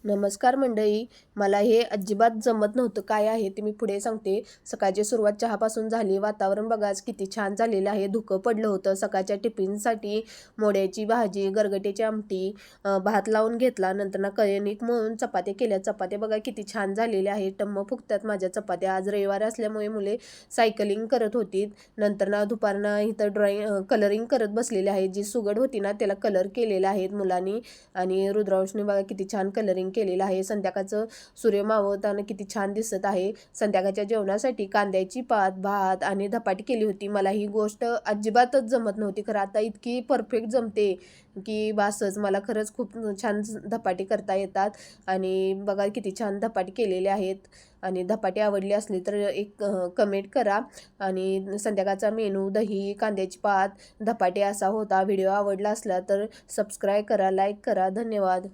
नमस्कार मंडळी. मला हे अजिबात जमत नव्हतं. काय आहे ते मी पुढे सांगते. सकाळची सुरुवात चहापासून झाली. वातावरण बघा आज किती छान झालेलं आहे. धुकं पडलं होतं. सकाळच्या टिफिनसाठी मोड्याची भाजी, गरगट्याची आमटी, भात लावून घेतला. नंतर ना कणिक मळून चपात्या केल्या. चपात्या बघा किती छान झालेल्या आहेत. टम्म फुगतात माझ्या चपात्या. आज रविवार असल्यामुळे मुले सायकलिंग करत होती. नंतर ना दुपारनं इथं कलरिंग करत बसलेले आहेत. जी सुगड होती ना त्याला कलर केलेला आहेत मुलांनी. आणि रुद्रांशने बघा किती छान कलरिंग केलेलं आहे. संध्याकाळचं सूर्य मावळताना किती छान दिसत आहे. संध्याकाळच्या जेवणासाठी कांद्याची पात, भात आणि धपाटी केली होती. मला ही गोष्ट अजिबातच जमत नव्हती. खरं आता इतकी परफेक्ट जमते की बासच. मला खरंच खूप छान धपाटी करता येतात. आणि बघा किती छान धपाटी केलेले आहेत. आणि धपाटी आवडली असली तर एक कमेंट करा. आणि संध्याकाळचा मेनू दही, कांद्याची पात, धपाटी असा होता. व्हिडिओ आवडला असला तर सबस्क्राईब करा, लाईक करा. धन्यवाद.